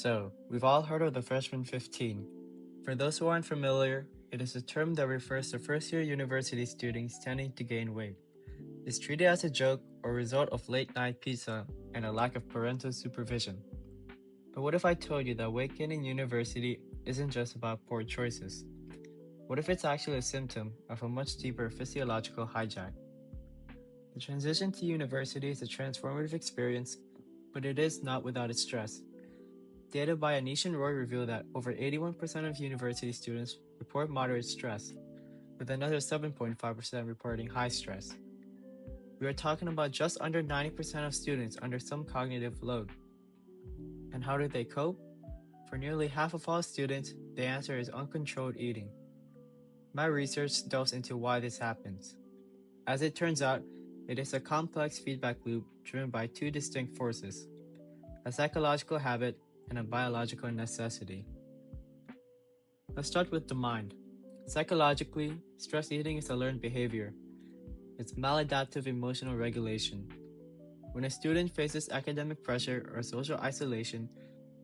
So, we've all heard of the freshman 15. For those who aren't familiar, it is a term that refers to first-year university students tending to gain weight. It's treated as a joke or result of late-night pizza and a lack of parental supervision. But what if I told you that weight gain in university isn't just about poor choices? What if it's actually a symptom of a much deeper physiological hijack? The transition to university is a transformative experience, but it is not without its stress. Data by Anish and Roy reveal that over 81% of university students report moderate stress, with another 7.5% reporting high stress. We are talking about just under 90% of students under some cognitive load. And how do they cope? For nearly half of all students, the answer is uncontrolled eating. My research delves into why this happens. As it turns out, it is a complex feedback loop driven by two distinct forces: a psychological habit and a biological necessity. Let's start with the mind. Psychologically, stress eating is a learned behavior. It's maladaptive emotional regulation. When a student faces academic pressure or social isolation,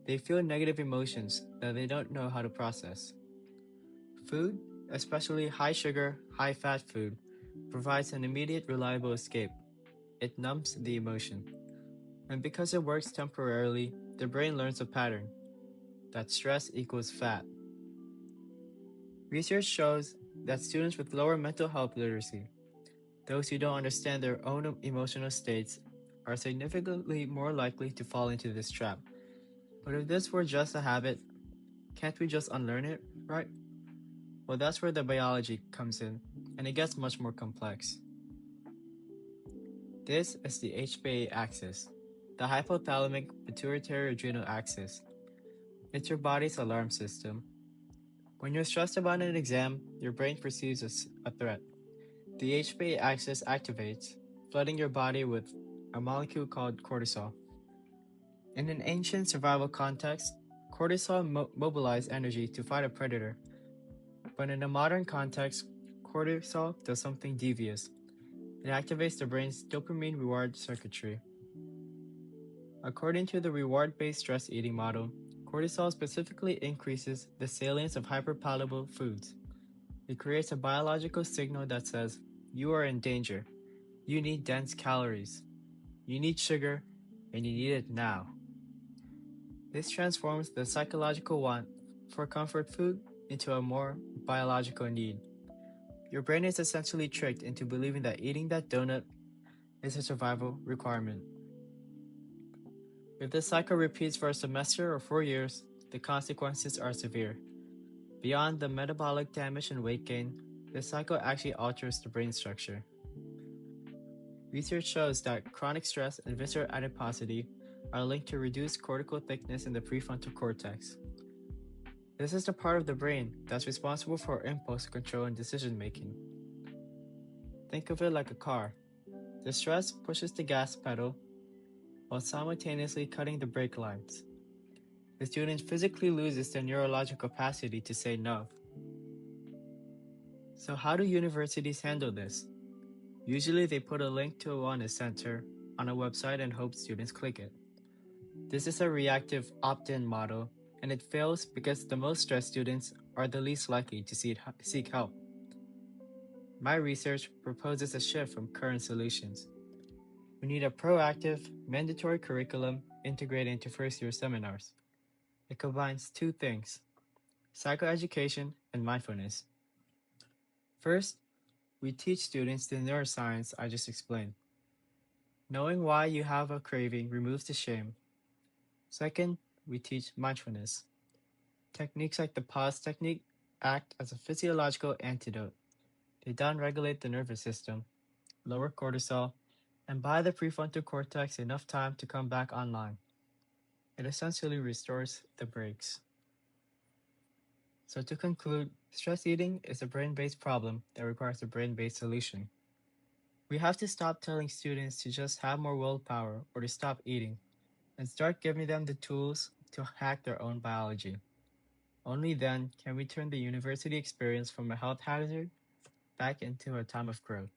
they feel negative emotions that they don't know how to process. Food, especially high sugar, high fat food, provides an immediate, reliable escape. It numbs the emotion. And because it works temporarily, the brain learns a pattern that stress equals fat. Research shows that students with lower mental health literacy, those who don't understand their own emotional states, are significantly more likely to fall into this trap. But if this were just a habit, can't we just unlearn it, right? Well, that's where the biology comes in, and it gets much more complex. This is the HPA axis, the hypothalamic pituitary adrenal axis. It's your body's alarm system. When you're stressed about an exam, your brain perceives a threat. The HPA axis activates, flooding your body with a molecule called cortisol. In an ancient survival context, cortisol mobilized energy to fight a predator. But in a modern context, cortisol does something devious. It activates the brain's dopamine reward circuitry. According to the reward-based stress eating model, cortisol specifically increases the salience of hyperpalatable foods. It creates a biological signal that says, you are in danger. You need dense calories. You need sugar, and you need it now. This transforms the psychological want for comfort food into a more biological need. Your brain is essentially tricked into believing that eating that donut is a survival requirement. If this cycle repeats for a semester or 4 years, the consequences are severe. Beyond the metabolic damage and weight gain, this cycle actually alters the brain structure. Research shows that chronic stress and visceral adiposity are linked to reduced cortical thickness in the prefrontal cortex. This is the part of the brain that's responsible for impulse control and decision making. Think of it like a car. The stress pushes the gas pedal while simultaneously cutting the brake lines. The student physically loses their neurological capacity to say no. So how do universities handle this? Usually they put a link to a wellness center on a website and hope students click it. This is a reactive opt-in model, and it fails because the most stressed students are the least likely to seek help. My research proposes a shift from current solutions. We need a proactive, mandatory curriculum integrated into first-year seminars. It combines two things: psychoeducation and mindfulness. First, we teach students the neuroscience I just explained. Knowing why you have a craving removes the shame. Second, we teach mindfulness. Techniques like the pause technique act as a physiological antidote. They downregulate the nervous system, lower cortisol, and buy the prefrontal cortex enough time to come back online. It essentially restores the brakes. So to conclude, stress eating is a brain-based problem that requires a brain-based solution. We have to stop telling students to just have more willpower or to stop eating, and start giving them the tools to hack their own biology. Only then can we turn the university experience from a health hazard back into a time of growth.